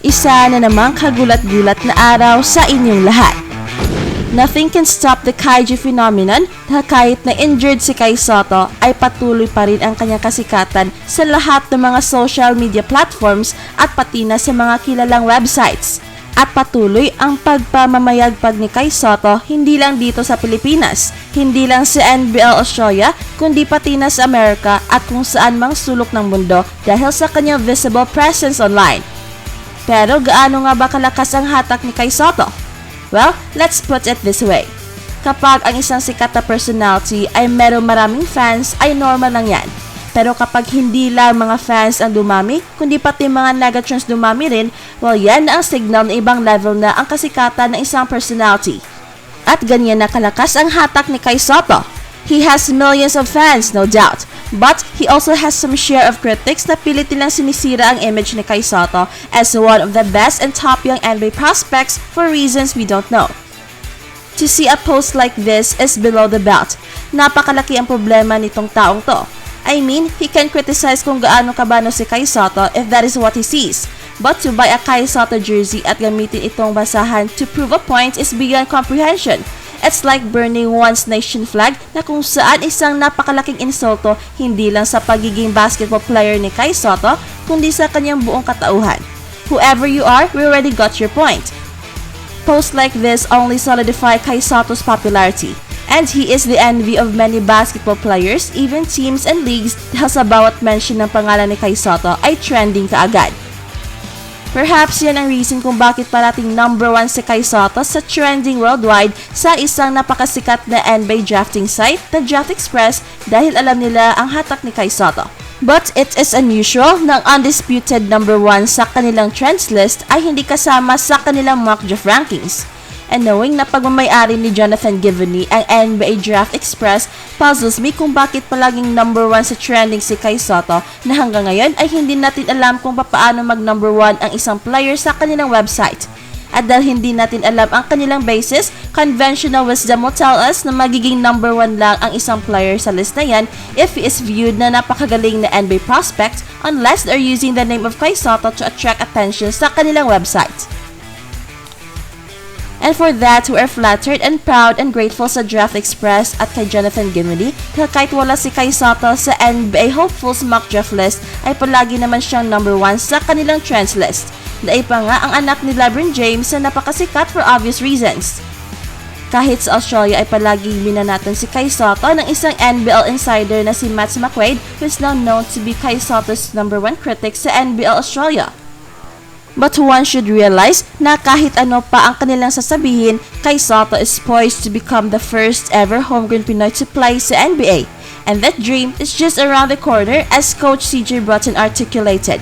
Isa na namang kagulat-gulat na araw sa inyong lahat. Nothing can stop the Kaiju phenomenon dahil kahit na injured si Kai Sotto ay patuloy pa rin ang kanyang kasikatan sa lahat ng mga social media platforms at pati na sa mga kilalang websites. At patuloy ang pagpamamayagpag ni Kai Sotto hindi lang dito sa Pilipinas, hindi lang sa NBL Australia, kundi pati na sa Amerika at kung saan mang sulok ng mundo dahil sa kanyang visible presence online. Pero gaano nga ba kalakas ang hatak ni Kai Sotto? Well, let's put it this way. Kapag ang isang sikat na personality ay merong maraming fans ay normal lang yan. Pero kapag hindi lang mga fans ang dumami, kundi pati mga negatrons dumami rin, well yan na ang signal na ibang level na ang kasikatan ng isang personality. At ganyan na kalakas ang hatak ni Kai Sotto. He has millions of fans, no doubt. But he also has some share of critics na pilit nilang sinisira ang image ni Kai Sotto as one of the best and top young NBA prospects for reasons we don't know. To see a post like this is below the belt. Napakalaki ang problema nitong taong to. I mean, he can criticize kung gaano kabano si Kai Sotto if that is what he sees. But to buy a Kai Sotto jersey at gamitin itong basahan to prove a point is beyond comprehension. It's like burning one's nation flag na kung saan isang napakalaking insulto hindi lang sa pagiging basketball player ni Kai Sotto, kundi sa kanyang buong katauhan. Whoever you are, we already got your point. Posts like this only solidify Kai Sotto's popularity. And he is the envy of many basketball players, even teams and leagues dahil sa bawat mention ng pangalan ni Kai Sotto ay trending kaagad. Perhaps yan ang reason kung bakit parating number 1 si Kai Sotto sa trending worldwide sa isang napakasikat na NBA drafting site na Draft Express dahil alam nila ang hatak ni Kai Sotto. But it is unusual na ang undisputed number 1 sa kanilang trends list ay hindi kasama sa kanilang mock draft rankings. And knowing na pagmamayari ni Jonathan Givney ang NBA Draft Express puzzles me kung bakit palaging number 1 sa trending si Kai Sotto na hanggang ngayon ay hindi natin alam kung paano mag number 1 ang isang player sa kanilang website. At dahil hindi natin alam ang kanilang basis, conventional wisdom will tell us na magiging number 1 lang ang isang player sa list na yan if he is viewed na napakagaling na NBA prospect unless they're using the name of Kai Sotto to attract attention sa kanilang website. And for that, we are flattered and proud and grateful sa Draft Express at kay Jonathan Givney dahil kahit wala si Kai Sotto sa NBA Hopefuls mock draft list ay palagi naman siyang number 1 sa kanilang trends list. Dahil pa nga ang anak ni LeBron James na napakasikat for obvious reasons. Kahit sa Australia ay palagi minanatan si Kai Sotto ng isang NBL insider na si Matt McQuaid who is now known to be Kai Sotto's number 1 critic sa NBL Australia. But one should realize na kahit ano pa ang kanilang sasabihin, Kai Sotto is poised to become the first ever homegrown Pinoy to play sa NBA. And that dream is just around the corner as Coach CJ Broughton articulated.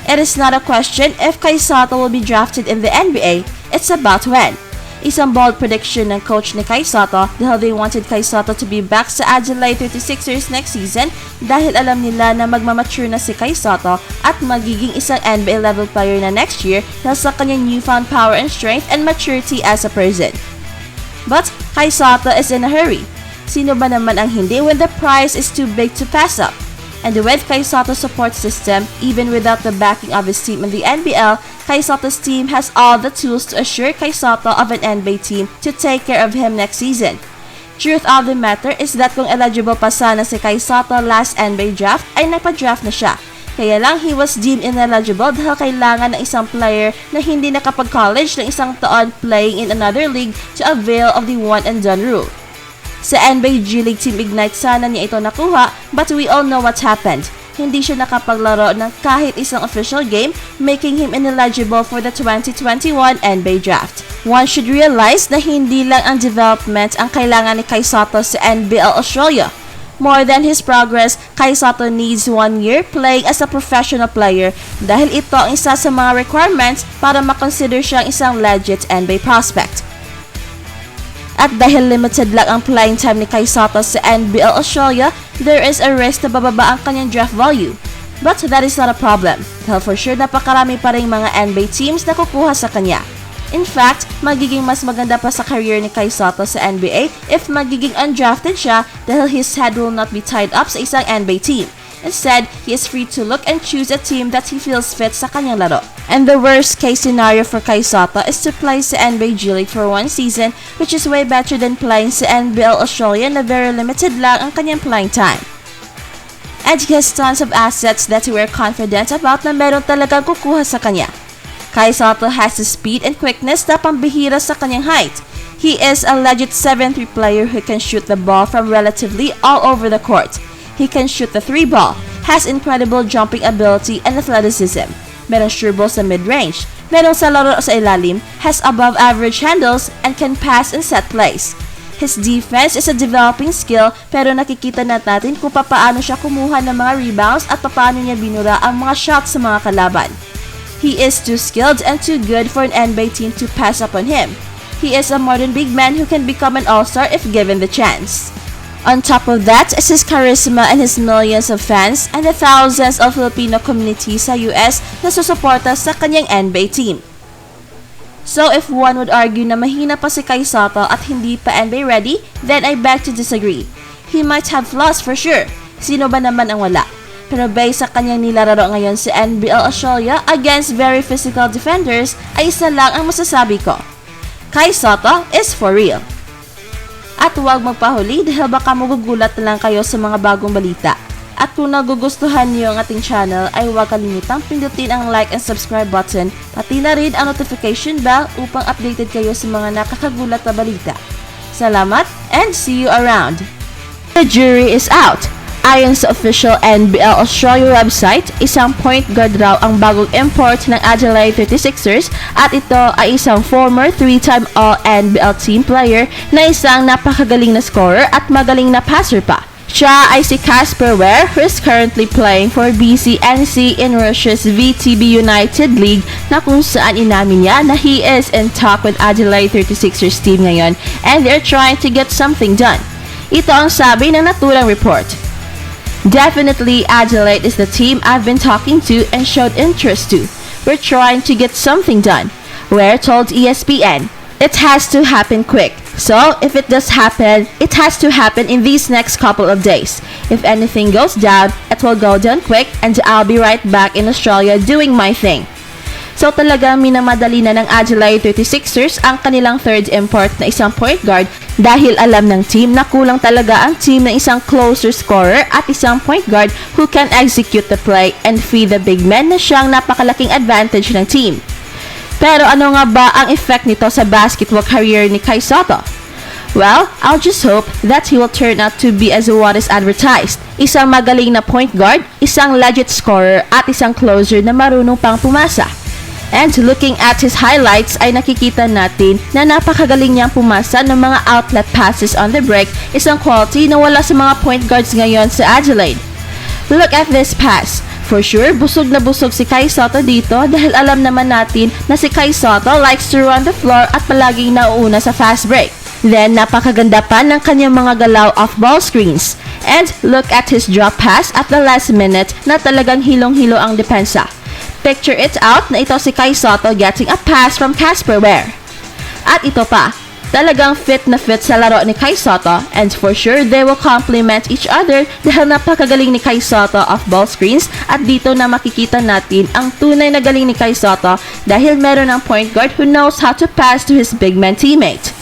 It is not a question if Kai Sotto will be drafted in the NBA, it's about when. Isang bold prediction ng coach ni Kai Sotto dahil they wanted Kai Sotto to be back sa Adelaide 36ers next season dahil alam nila na magmamature na si Kai Sotto at magiging isang NBA level player na next year dahil sa kanyang newfound power and strength and maturity as a person. But Kai Sotto is in a hurry. Sino ba naman ang hindi when the prize is too big to pass up? And with Kai Sotto's support system, even without the backing of his team in the NBL, Kai Sotto's team has all the tools to assure Kai Sotto of an NBA team to take care of him next season. Truth of the matter is that kung eligible pa sana si Kai Sotto last NBA draft, ay napadraft na siya. Kaya lang he was deemed ineligible dahil kailangan ng isang player na hindi nakapag-college ng isang taon playing in another league to avail of the one and done rule. Sa NBA G League Team Ignite sana niya ito nakuha, but we all know what happened. Hindi siya nakapaglaro ng kahit isang official game, making him ineligible for the 2021 NBA Draft. One should realize na hindi lang ang development ang kailangan ni Kai Sotto sa NBL Australia. More than his progress, Kai Sotto needs 1 year playing as a professional player dahil ito ang isa sa mga requirements para makonsider siyang isang legit NBA prospect. At dahil limited lang ang playing time ni Kai Sotto sa NBL Australia, there is a risk na bababa ang kanyang draft value. But that is not a problem, dahil for sure napakarami pa rin mga NBA teams na kukuha sa kanya. In fact, magiging mas maganda pa sa career ni Kai Sotto sa NBA if magiging undrafted siya dahil his head will not be tied up sa isang NBA team. Instead, he is free to look and choose a team that he feels fits sa kanyang laro. And the worst case scenario for Kai Sotto is to play sa NBA G League for one season, which is way better than playing sa NBL Australia na very limited lang ang kanyang playing time. And he has tons of assets that we're confident about na meron talagang kukuha sa kanya. Kai Sotto has the speed and quickness na pambihira sa kanyang height. He is a legit 7'3" player who can shoot the ball from relatively all over the court. He can shoot the 3 ball, has incredible jumping ability and athleticism. Meron sure ball sa mid-range, meron sa laro sa ilalim, has above average handles, and can pass and set plays. His defense is a developing skill pero nakikita natin kung paano siya kumuha ng mga rebounds at paano niya binura ang mga shots sa mga kalaban. He is too skilled and too good for an NBA team to pass up on him. He is a modern big man who can become an all-star if given the chance. On top of that is his charisma and his millions of fans and the thousands of Filipino communities sa US na susuporta sa kanyang NBA team. So if one would argue na mahina pa si Kai Sotto at hindi pa NBA ready, then I beg to disagree. He might have flaws for sure. Sino ba naman ang wala? Pero based sa kanyang nilararo ngayon sa NBL Australia against very physical defenders, ay isa lang ang masasabi ko. Kai Sotto is for real. At huwag magpahuli dahil baka magugulat na lang kayo sa mga bagong balita. At kung nagugustuhan niyo ang ating channel ay huwag kalimutang pindutin ang like and subscribe button pati na rin ang notification bell upang updated kayo sa mga nakakagulat na balita. Salamat and see you around! The jury is out! Ayon sa official NBL Australia website, isang point guard raw ang bagong import ng Adelaide 36ers at ito ay isang former 3-time All-NBL team player na isang napakagaling na scorer at magaling na passer pa. Siya ay si Casper Ware who is currently playing for BCNC in Russia's VTB United League na kung saan inamin niya na he is in talk with Adelaide 36ers team ngayon and they're trying to get something done. Ito ang sabi ng naturang report. Definitely, Adelaide is the team I've been talking to and showed interest to. We're trying to get something done. Ware told ESPN, it has to happen quick. So, if it does happen, it has to happen in these next couple of days. If anything goes down, it will go down quick and I'll be right back in Australia doing my thing. So talagang minamadali na ng Adelaide 36ers ang kanilang third import na isang point guard dahil alam ng team na kulang talaga ang team ng isang closer scorer at isang point guard who can execute the play and feed the big men na siyang napakalaking advantage ng team. Pero ano nga ba ang effect nito sa basketball career ni Kai Sotto? Well, I'll just hope that he will turn out to be as what is advertised. Isang magaling na point guard, isang legit scorer at isang closer na marunong pang pumasa. And looking at his highlights ay nakikita natin na napakagaling niyang pumasa ng mga outlet passes on the break, isang quality na wala sa mga point guards ngayon sa Adelaide. Look at this pass. For sure, busog na busog si Kai Sotto dito dahil alam naman natin na si Kai Sotto likes to run the floor at palaging nauuna sa fast break. Then, napakaganda pa ng kanyang mga galaw off ball screens. And look at his drop pass at the last minute na talagang hilong-hilo ang depensa. Picture it out na ito si Kai Sotto getting a pass from Casper Ware. At ito pa, talagang fit na fit sa laro ni Kai Sotto and for sure they will complement each other dahil napakagaling ni Kai Sotto off ball screens at dito na makikita natin ang tunay na galing ni Kai Sotto dahil meron ng point guard who knows how to pass to his big man teammate.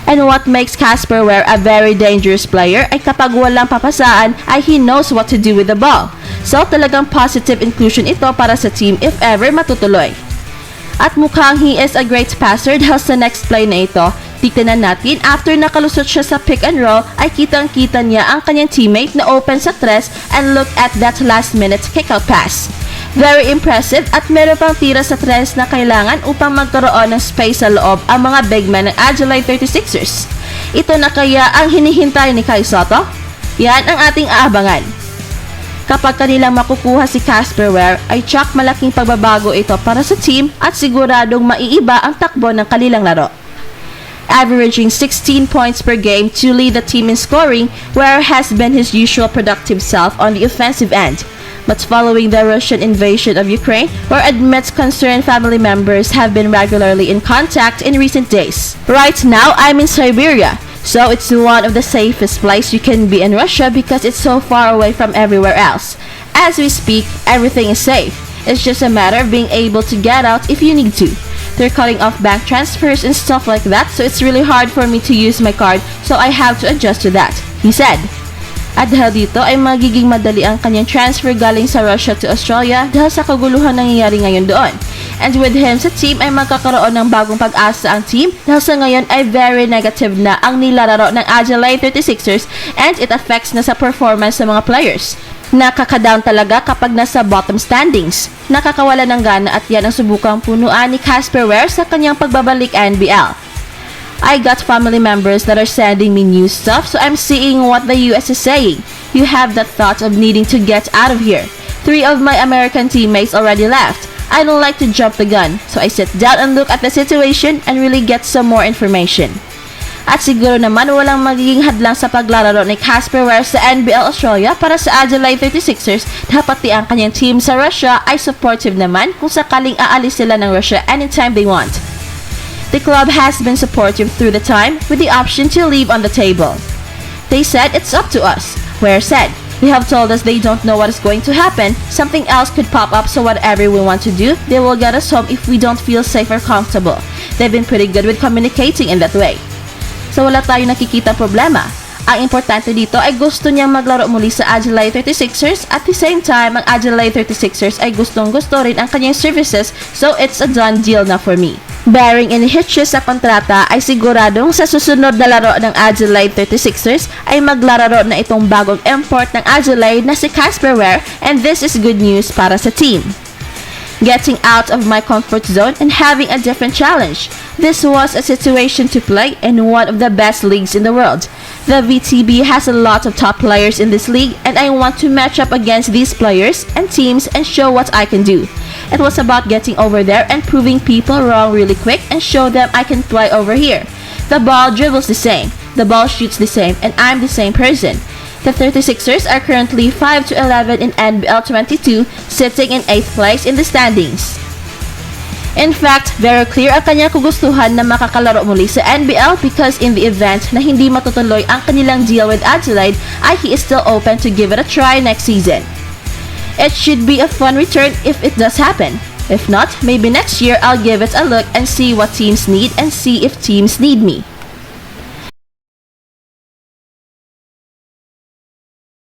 And what makes Casper Ware a very dangerous player ay kapag walang papasaan ay he knows what to do with the ball. So talagang positive inclusion ito para sa team if ever matutuloy. At mukhang he is a great passer dahil sa next play na ito, tignan natin after nakalusot siya sa pick and roll ay kitang-kita niya ang kanyang teammate na open sa tres and look at that last minute kick-out pass. Very impressive at meron pang tira sa tres na kailangan upang magkaroon ng space sa loob ang mga big men ng Adelaide 36ers. Ito na kaya ang hinihintay ni Kai Sotto? Yan ang ating aabangan. Kapag kanilang makukuha si Casper Ware ay tsak malaking pagbabago ito para sa team at siguradong maiiba ang takbo ng kanilang laro. Averaging 16 points per game to lead the team in scoring, Ware has been his usual productive self on the offensive end. But following the Russian invasion of Ukraine, Ware admits concerned family members have been regularly in contact in recent days. Right now, I'm in Siberia, So it's one of the safest places you can be in Russia because it's so far away from everywhere else. As we speak, everything is safe. It's just a matter of being able to get out if you need to. They're cutting off bank transfers and stuff like that, so it's really hard for me to use my card, so I have to adjust to that, he said. At dahil dito ay magiging madali ang kanyang transfer galing sa Russia to Australia dahil sa kaguluhan nangyayari ngayon doon. And with him sa team ay magkakaroon ng bagong pag-asa ang team dahil sa ngayon ay very negative na ang nilalaro ng Adelaide 36ers and it affects na sa performance ng mga players. Nakaka-down talaga kapag nasa bottom standings. Nakakawala ng gana at yan ang subukang punuan ni Casper Ware sa kanyang pagbabalik NBL. I got family members that are sending me new stuff, so I'm seeing what the US is saying. You have that thought of needing to get out of here. 3 of my American teammates already left. I don't like to jump the gun, so I sit down and look at the situation and really get some more information. At siguro naman walang magiging hadlang sa paglalaro ni Casper Ware sa NBL Australia para sa Adelaide 36ers dahil pati ang kanyang team sa Russia ay supportive naman kung sakaling aalis sila ng Russia anytime they want. The club has been supportive through the time with the option to leave on the table. They said it's up to us. Ware said, they have told us they don't know what is going to happen. Something else could pop up, so whatever we want to do, they will get us home if we don't feel safe or comfortable. They've been pretty good with communicating in that way. So wala tayong nakikita problema. Ang importante dito ay gusto niyang maglaro muli sa Adelaide 36ers at the same time ang Adelaide 36ers ay gustong-gusto rin ang kanyang services, so it's a done deal na for me. Bearing any hitches sa kontrata ay siguradong sa susunod na laro ng Adelaide 36ers ay maglalaro na itong bagong import ng Adelaide na si Casper Ware, and this is good news para sa team. Getting out of my comfort zone and having a different challenge. This was a situation to play in one of the best leagues in the world. The VTB has a lot of top players in this league and I want to match up against these players and teams and show what I can do. It was about getting over there and proving people wrong really quick and show them I can play over here. The ball dribbles the same, the ball shoots the same, and I'm the same person. The 36ers are currently 5-11 in NBL 22, sitting in 8th place in the standings. In fact, very clear ang kanyang kagustuhan na makakalaro muli sa NBL because in the event na hindi matutuloy ang kanilang deal with Adelaide, he is still open to give it a try next season. It should be a fun return if it does happen. If not, maybe next year I'll give it a look and see what teams need and see if teams need me.